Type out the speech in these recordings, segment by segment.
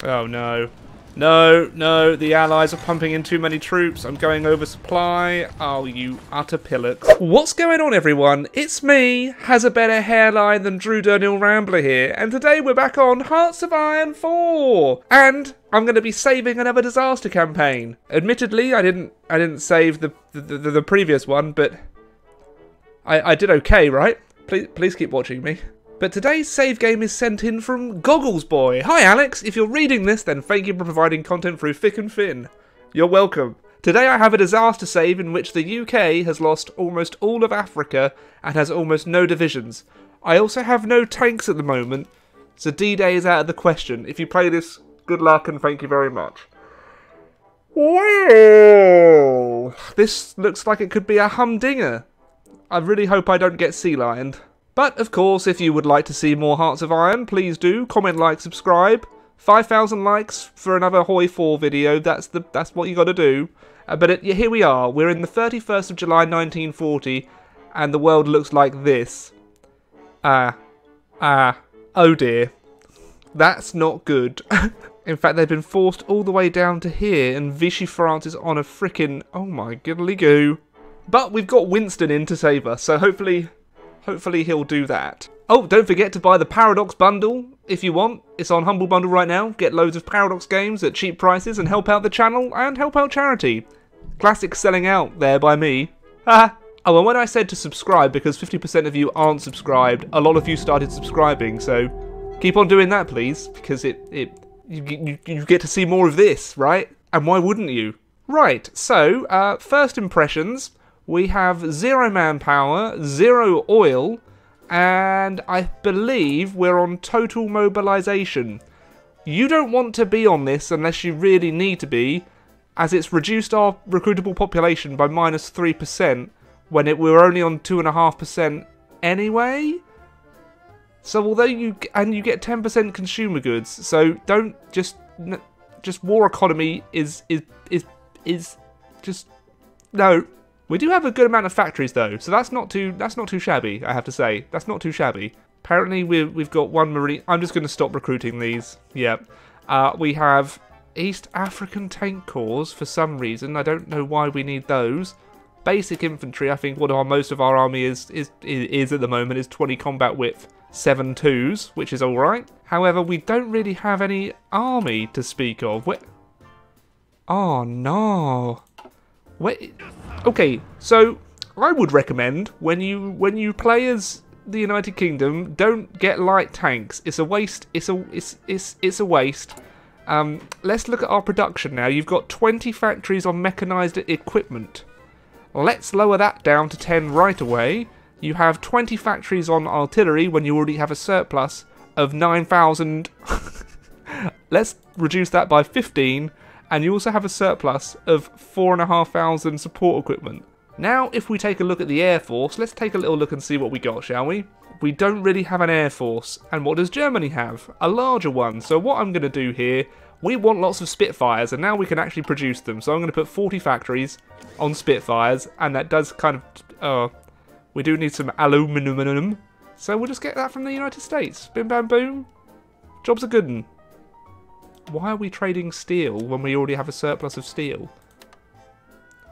Oh no. No, no, the Allies are pumping in too many troops. I'm going over supply. Oh, you utter pillocks. What's going on, everyone? It's me, has a better hairline than Drew Durnell Rambler here, and today we're back on Hearts of Iron 4. And I'm going to be saving another disaster campaign. Admittedly, I didn't save the previous one, but I did okay, right? Please keep watching me. But today's save game is sent in from Goggles Boy. Hi Alex, if you're reading this, then thank you for providing content through thick and thin. You're welcome. Today I have a disaster save in which the UK has lost almost all of Africa and has almost no divisions. I also have no tanks at the moment, so D-Day is out of the question. If you play this, good luck and thank you very much. Well, this looks like it could be a humdinger. I really hope I don't get sea lioned. But, of course, if you would like to see more Hearts of Iron, please do. Comment, like, subscribe. 5,000 likes for another HOI4 video. That's what you got to do. Here we are. We're in the 31st of July 1940, and the world looks like this. Oh dear. That's not good. In fact, they've been forced all the way down to here, and Vichy France is on a frickin'... oh my goodly goo. But we've got Winston in to save us, so hopefully he'll do that. Oh, don't forget to buy the Paradox bundle if you want. It's on Humble Bundle right now. Get loads of Paradox games at cheap prices and help out the channel and help out charity. Classic selling out there by me. Haha. Oh, and when I said to subscribe, because 50% of you aren't subscribed, a lot of you started subscribing, so keep on doing that, please, because you get to see more of this, right? And why wouldn't you? Right, so, first impressions. We have 0 manpower, 0 oil, and I believe we're on total mobilisation. You don't want to be on this unless you really need to be, as it's reduced our recruitable population by -3% when we were only on 2.5% anyway. So although you get 10% consumer goods, so don't just war economy is just no. We do have a good amount of factories though, so that's not too shabby, I have to say. That's not too shabby. Apparently we've got one marine. I'm just going to stop recruiting these. Yeah. We have East African tank corps for some reason. I don't know why we need those. Basic infantry. I think most of our army is at the moment is 20 combat width, 7 2s, which is all right. However, we don't really have any army to speak of. Oh no. Wait. Okay, so I would recommend when you play as the United Kingdom, don't get light tanks. It's a waste. It's a waste. Let's look at our production now. You've got 20 factories on mechanised equipment. Let's lower that down to 10 right away. You have 20 factories on artillery when you already have a surplus of 9,000. Let's reduce that by 15. And you also have a surplus of 4,500 support equipment. Now, if we take a look at the Air Force, let's take a little look and see what we got, shall we? We don't really have an Air Force. And what does Germany have? A larger one. So what I'm going to do here, we want lots of Spitfires, and now we can actually produce them. So I'm going to put 40 factories on Spitfires, and that does kind of... we do need some aluminum. So we'll just get that from the United States. Bim bam boom. Job's a good one. Why are we trading steel when we already have a surplus of steel?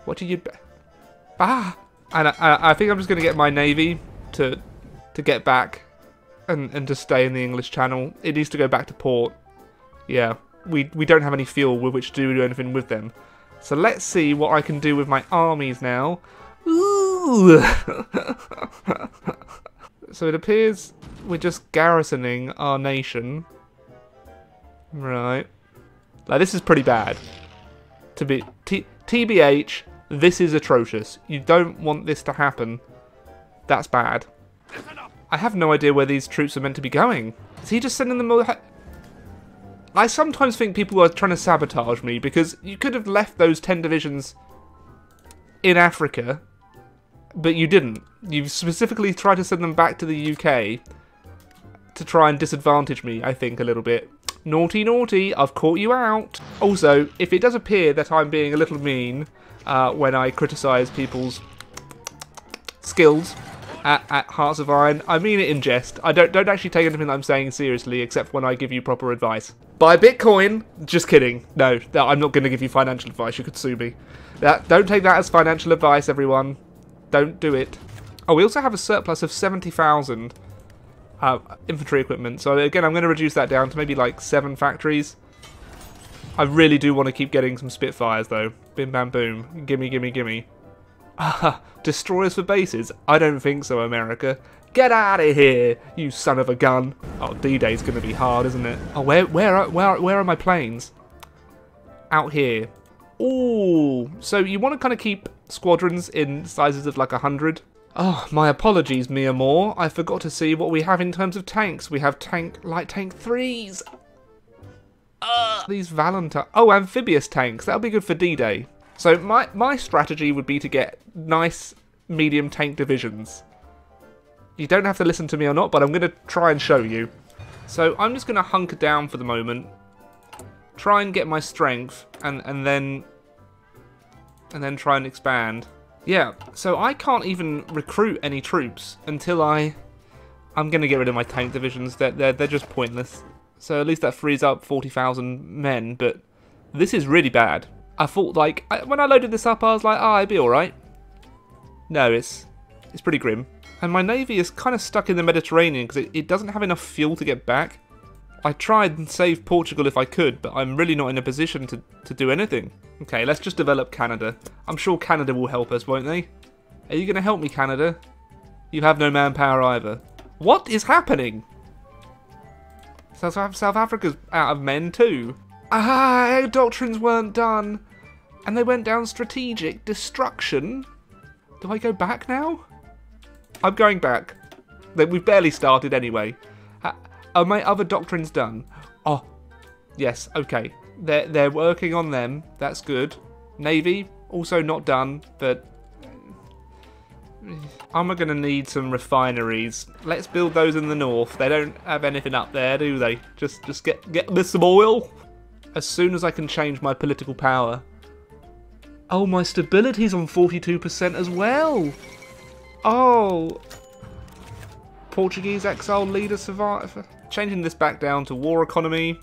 What do you... And I think I'm just going to get my navy to get back and to stay in the English Channel. It needs to go back to port. Yeah, we don't have any fuel with which to do anything with them. So let's see what I can do with my armies now. Ooh. So it appears we're just garrisoning our nation. Right. Like, this is pretty bad. TBH, this is atrocious. You don't want this to happen. That's bad. I have no idea where these troops are meant to be going. Is he just sending them... I sometimes think people are trying to sabotage me, because you could have left those 10 divisions in Africa, but you didn't. You specifically tried to send them back to the UK to try and disadvantage me, I think, a little bit. Naughty, naughty, I've caught you out. Also, if it does appear that I'm being a little mean when I criticise people's skills at Hearts of Iron, I mean it in jest. I don't actually take anything that I'm saying seriously, except when I give you proper advice. Buy Bitcoin. Just kidding. No, I'm not going to give you financial advice. You could sue me. Don't take that as financial advice, everyone. Don't do it. Oh, we also have a surplus of 70,000 infantry equipment. So again, I'm going to reduce that down to maybe like 7 factories. I really do want to keep getting some Spitfires, though. Bim, bam, boom. Gimme, gimme, gimme. Destroyers for bases? I don't think so, America. Get out of here, you son of a gun. Oh, D-Day's going to be hard, isn't it? Oh, where are my planes? Out here. Ooh, so you want to kind of keep squadrons in sizes of like 100. Oh, my apologies, mi amor. I forgot to see what we have in terms of tanks. We have light tank 3s. These Valentine. Oh, amphibious tanks. That'll be good for D-Day. So my strategy would be to get nice medium tank divisions. You don't have to listen to me or not, but I'm going to try and show you. So I'm just going to hunker down for the moment. Try and get my strength, and then try and expand. Yeah, so I can't even recruit any troops until I'm going to get rid of my tank divisions. They're just pointless. So at least that frees up 40,000 men, but this is really bad. I thought, like, when I loaded this up, I was like, oh, it'd be alright. No, it's pretty grim. And my navy is kind of stuck in the Mediterranean because it doesn't have enough fuel to get back. I tried and save Portugal if I could, but I'm really not in a position to do anything. Okay, let's just develop Canada. I'm sure Canada will help us, won't they? Are you going to help me, Canada? You have no manpower either. What is happening? South Africa's out of men too. Our doctrines weren't done. And they went down strategic destruction. Do I go back now? I'm going back. We've barely started anyway. Are my other doctrines done? Oh, yes, okay. They're working on them. That's good. Navy, also not done, but I'm going to need some refineries. Let's build those in the north. They don't have anything up there, do they? Just get me some oil. As soon as I can change my political power. Oh, my stability's on 42% as well. Oh. Portuguese exile leader survivor. Changing this back down to war economy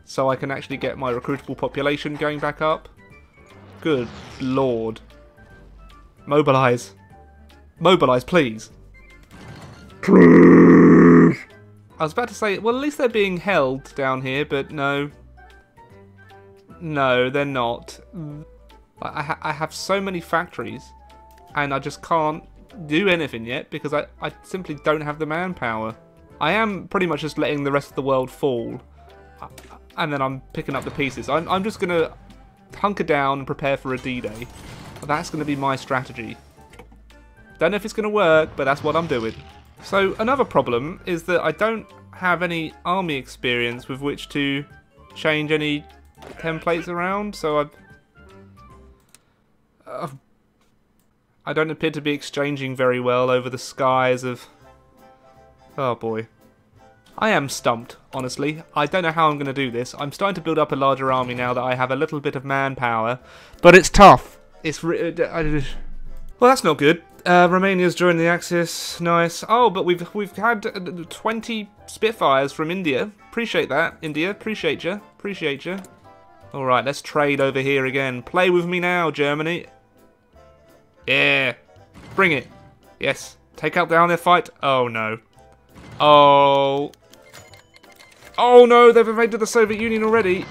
so I can actually get my recruitable population going back up. Good lord. Mobilise. Mobilise, please. Please. I was about to say, well, at least they're being held down here, but no. No, they're not. I have so many factories, and I just can't do anything yet because I simply don't have the manpower. I am pretty much just letting the rest of the world fall, and then I'm picking up the pieces. I'm just going to hunker down and prepare for a D-Day. That's going to be my strategy. Don't know if it's going to work, but that's what I'm doing. So another problem is that I don't have any army experience with which to change any templates around, so I don't appear to be exchanging very well over the skies of... Oh boy. I am stumped, honestly. I don't know how I'm going to do this. I'm starting to build up a larger army now that I have a little bit of manpower, but it's tough. It's well, that's not good. Romania's joined the Axis. Nice. Oh, but we've had 20 Spitfires from India. Appreciate that, India. Appreciate you. Appreciate you. All right, let's trade over here again. Play with me now, Germany. Yeah. Bring it. Yes. Take out down their fight. Oh no. Oh. Oh no, they've invaded the Soviet Union already.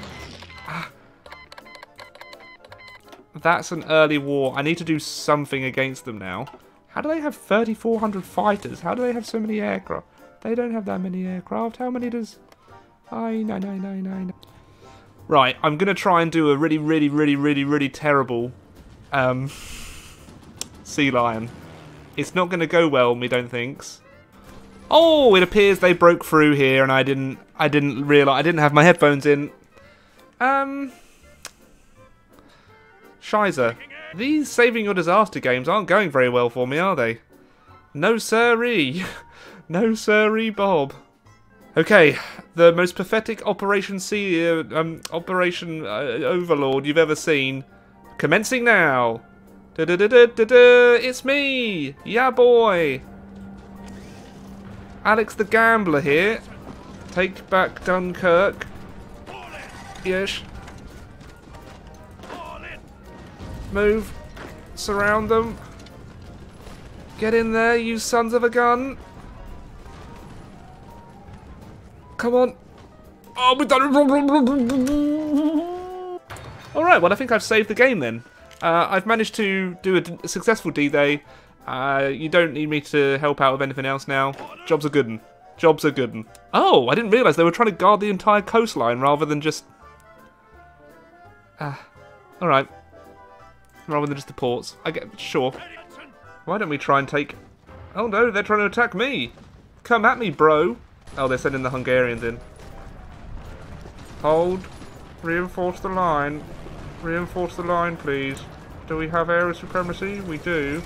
That's an early war. I need to do something against them now. How do they have 3,400 fighters? How do they have so many aircraft? They don't have that many aircraft. How many does... No. Right, I'm going to try and do a really terrible sea lion. It's not going to go well, me don't thinks. Oh, it appears they broke through here and I didn't realise. I didn't have my headphones in. Shizer. These Saving Your Disaster games aren't going very well for me, are they? No sirree. No sirree, Bob. Okay, the most pathetic Operation Operation Overlord you've ever seen. Commencing now. It's me. Yeah, boy. Alex the Gambler here. Take back Dunkirk. Yes. Move. Surround them. Get in there, you sons of a gun. Come on. Oh, we've done it. Alright, well I think I've saved the game then. I've managed to do a successful D-Day. You don't need me to help out with anything else now. Jobs are good. Jobs are good. Oh, I didn't realise they were trying to guard the entire coastline rather than just... Alright. Rather than just the ports. I get... Sure. Why don't we try and take... Oh no, they're trying to attack me. Come at me, bro. Oh, they're sending the Hungarians in. Hold. Reinforce the line. Reinforce the line, please. Do we have area supremacy? We do.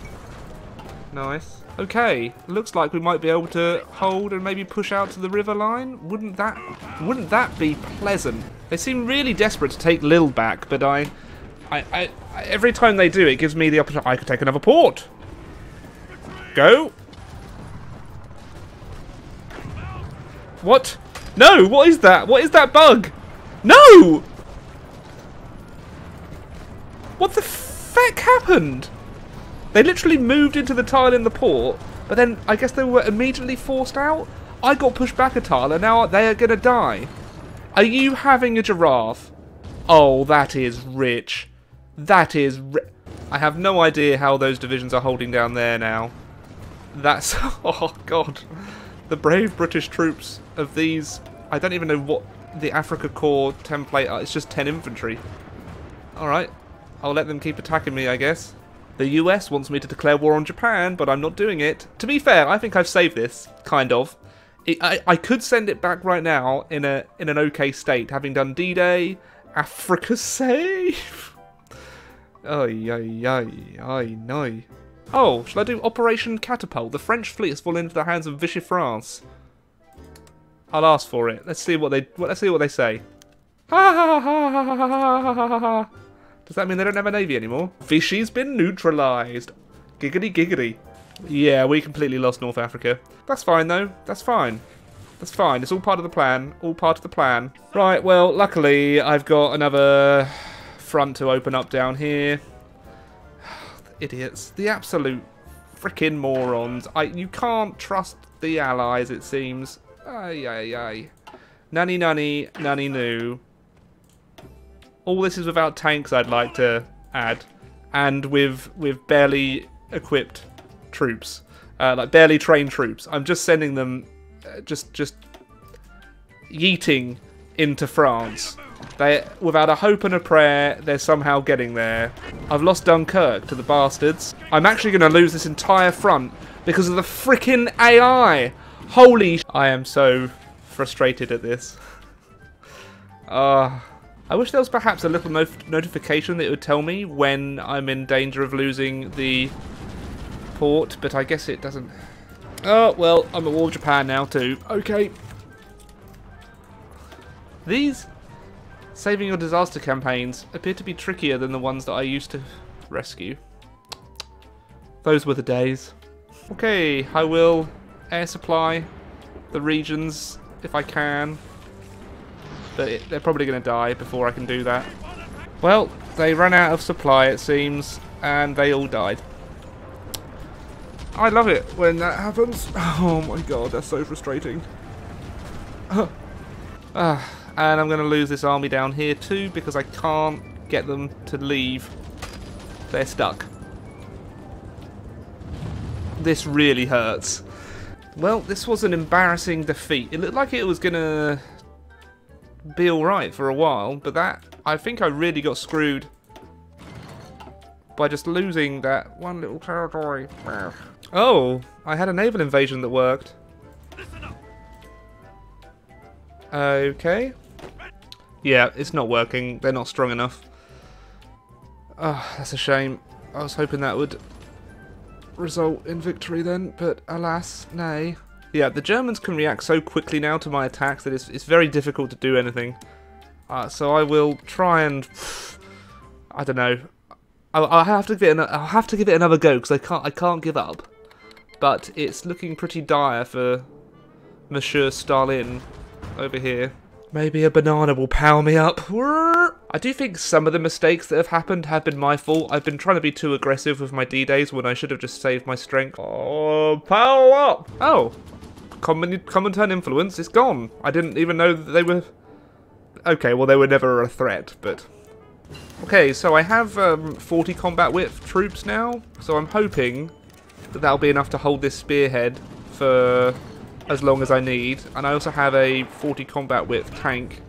Nice. Okay, looks like we might be able to hold and maybe push out to the river line. Wouldn't that be pleasant? They seem really desperate to take Lille back, but I every time they do, it gives me the opportunity. I could take another port. Go. What? No, what is that? What is that bug? No! What the feck happened? They literally moved into the tile in the port, but then I guess they were immediately forced out? I got pushed back a tile and now they are gonna die. Are you having a giraffe? Oh, that is rich. That is I have no idea how those divisions are holding down there now. That's... Oh, God. The brave British troops of these... I don't even know what the Africa Corps template are. It's just 10 infantry. Alright. I'll let them keep attacking me, I guess. The US wants me to declare war on Japan, but I'm not doing it. To be fair, I think I've saved this. Kind of. I could send it back right now in an okay state, having done D-Day. Africa safe. Ay, ay, ay, ay, no. Oh, shall I do Operation Catapult? The French fleet has fallen into the hands of Vichy France. I'll ask for it. Let's see what they say. Ha ha ha ha ha ha ha ha ha. Does that mean they don't have a navy anymore? Vichy's been neutralised. Giggity giggity. Yeah, we completely lost North Africa. That's fine though. That's fine. That's fine. It's all part of the plan. All part of the plan. Right, well, luckily I've got another front to open up down here. Idiots. The absolute freaking morons. You can't trust the Allies, it seems. Ay, ay, ay. Nanny, nanny, nanny, noo. All this is without tanks, I'd like to add. And with barely equipped troops. Like, barely trained troops. I'm just sending them... just yeeting into France. They, without a hope and a prayer, they're somehow getting there. I've lost Dunkirk to the bastards. I'm actually going to lose this entire front because of the freaking AI. Holy I am so frustrated at this. I wish there was perhaps a little notification that it would tell me when I'm in danger of losing the port, but I guess it doesn't. Oh, well, I'm at war with Japan now too. Okay. These saving your disaster campaigns appear to be trickier than the ones that I used to rescue. Those were the days. Okay, I will air supply the regions if I can. But they're probably going to die before I can do that. Well, they ran out of supply it seems, and they all died. I love it when that happens. Oh my god, that's so frustrating. And I'm going to lose this army down here too because I can't get them to leave. They're stuck. This really hurts. Well, this was an embarrassing defeat. It looked like it was going to be alright for a while, but that, I think I really got screwed by just losing that one little territory. Oh, I had a naval invasion that worked. Okay. Yeah, it's not working. They're not strong enough. Oh, that's a shame. I was hoping that would result in victory then, but alas, nay. Yeah, the Germans can react so quickly now to my attacks that it's very difficult to do anything. So I will try and... I don't know. I'll have to give it another go because I can't give up. But it's looking pretty dire for Monsieur Stalin over here. Maybe a banana will power me up. I do think some of the mistakes that have happened have been my fault. I've been trying to be too aggressive with my D-days when I should have just saved my strength. Oh, power up! Oh, common turn influence is gone. I didn't even know that they were... Okay, well they were never a threat, but... Okay, so I have 40 combat width troops now, so I'm hoping that that'll be enough to hold this spearhead for as long as I need. And I also have a 40 combat width tank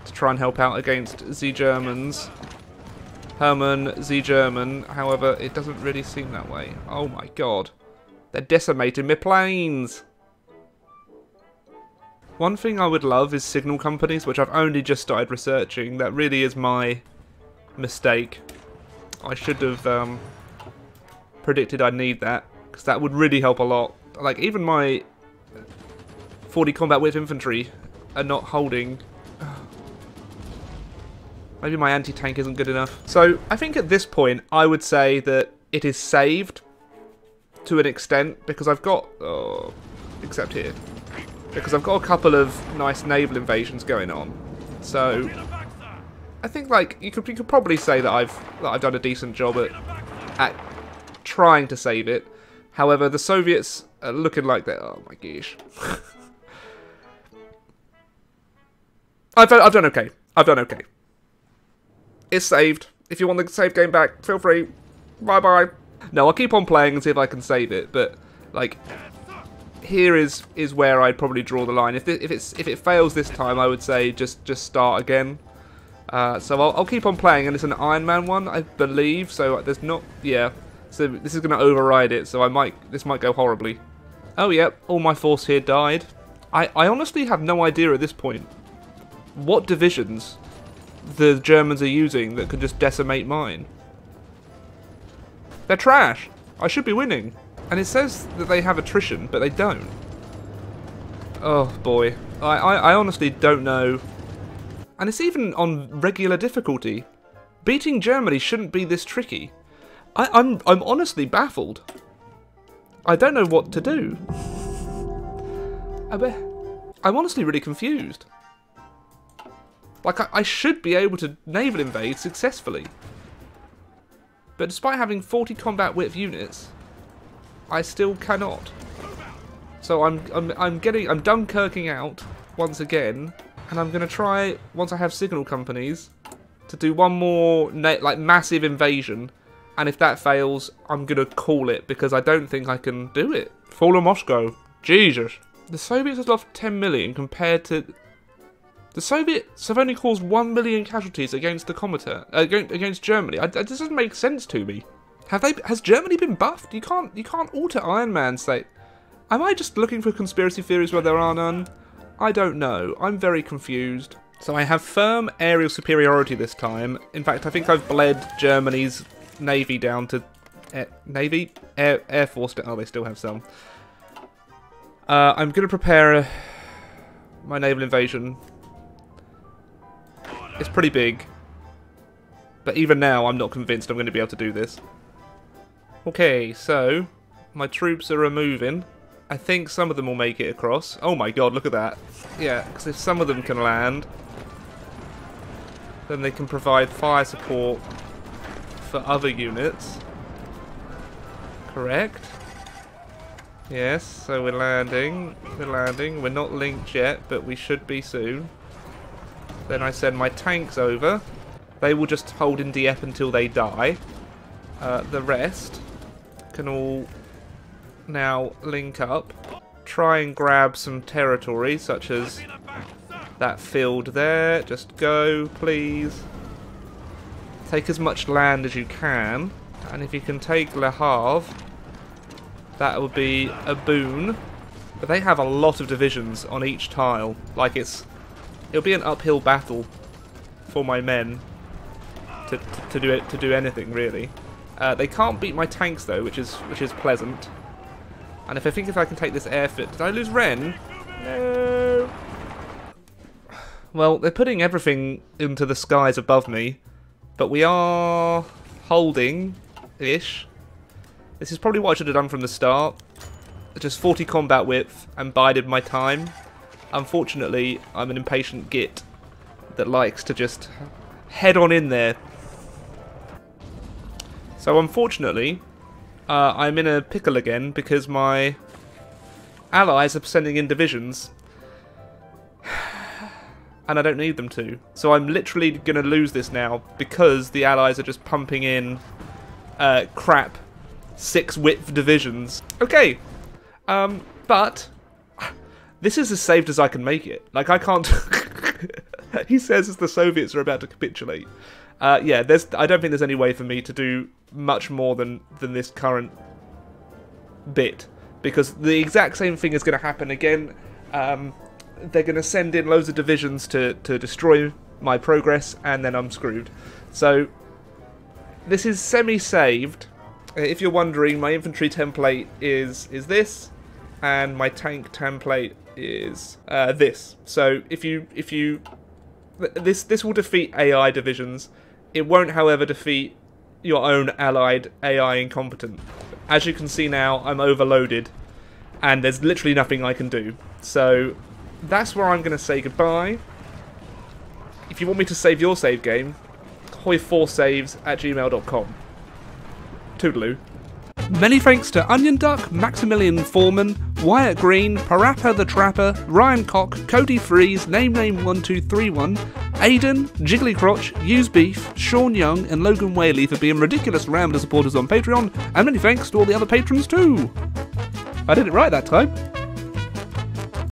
to try and help out against the Germans. Hermann, the German. However, it doesn't really seem that way. Oh my god. They're decimating my planes! One thing I would love is signal companies, which I've only just started researching. That really is my mistake. I should have predicted I'd need that, because that would really help a lot. Like, even my 40 combat width infantry are not holding. Maybe my anti-tank isn't good enough. So, I think at this point, I would say that it is saved to an extent, because I've got... Oh, except here. Because I've got a couple of nice naval invasions going on. So, I think, like, you could probably say that I've done a decent job at trying to save it. However, the Soviets are looking like they're... Oh my gosh. I've done okay. I've done okay. It's saved. If you want the save game back, feel free. Bye-bye. No, I'll keep on playing and see if I can save it, but, like, here is where I'd probably draw the line. If it fails this time, I would say just start again. So I'll keep on playing, and it's an Iron Man one, I believe, so there's not... Yeah. So this is going to override it, so this might go horribly. Oh, yep, all my force here died. I honestly have no idea at this point what divisions the Germans are using that could just decimate mine. They're trash. I should be winning. And it says that they have attrition, but they don't. Oh, boy. I honestly don't know. And it's even on regular difficulty. Beating Germany shouldn't be this tricky. I'm honestly baffled. I don't know what to do. I'm honestly really confused. Like, I should be able to naval invade successfully. But despite having 40 combat width units, I still cannot. So I'm Dunkirking out once again, and I'm gonna try, once I have signal companies, to do one more like massive invasion. And if that fails, I'm going to call it, because I don't think I can do it. Fall of Moscow. Jesus. The Soviets have lost 10 million compared to... The Soviets have only caused 1 million casualties against the Comintern, against Germany. That doesn't make sense to me. Has Germany been buffed? You can't alter Iron Man state. Am I just looking for conspiracy theories where there are none? I don't know. I'm very confused. So I have firm aerial superiority this time. In fact, I think I've bled Germany's Navy down to... Air Force... Oh, they still have some. I'm going to prepare my naval invasion. It's pretty big. But even now, I'm not convinced I'm going to be able to do this. Okay, so... My troops are moving. I think some of them will make it across. Oh my god, look at that. Yeah, because if some of them can land, then they can provide fire support for other units. Correct? Yes, so we're landing. We're not linked yet, but we should be soon. Then I send my tanks over. They will just hold in Dieppe until they die. The rest can all now link up. Try and grab some territory, such as that field there. Just go, please. Take as much land as you can. And if you can take Le Havre, that would be a boon. But they have a lot of divisions on each tile. Like it'll be an uphill battle for my men to do anything really. They can't beat my tanks though, which is pleasant. And if I can take this airfield, did I lose Ren? No. Well, they're putting everything into the skies above me, but we are holding-ish. This is probably what I should have done from the start. Just 40 combat width and bided my time. unfortunately, I'm an impatient git that likes to just head on in there. So unfortunately, I'm in a pickle again because my allies are sending in divisions. And I don't need them to. So I'm literally going to lose this now because the allies are just pumping in crap 6-width divisions. Okay, but this is as saved as I can make it. Like, I can't... He says as the Soviets are about to capitulate. Yeah, I don't think there's any way for me to do much more than this current bit. Because the exact same thing is going to happen again. They're going to send in loads of divisions to destroy my progress, and then I'm screwed. So, this is semi-saved. If you're wondering, my infantry template is this, and my tank template is this. So, this will defeat AI divisions. It won't, however, defeat your own allied AI incompetent. As you can see now, I'm overloaded, and there's literally nothing I can do. So, that's where I'm going to say goodbye. If you want me to save your save game, HOI4saves@gmail.com. Toodaloo. Many thanks to Onion Duck, Maximilian Foreman, Wyatt Green, Parappa the Trapper, Ryan Cock, Cody Freeze, NameName1231, Aiden, Jiggly Crotch, Use Beef, Sean Young, and Logan Whaley for being ridiculous Rambler supporters on Patreon, and many thanks to all the other patrons too. I did it right that time.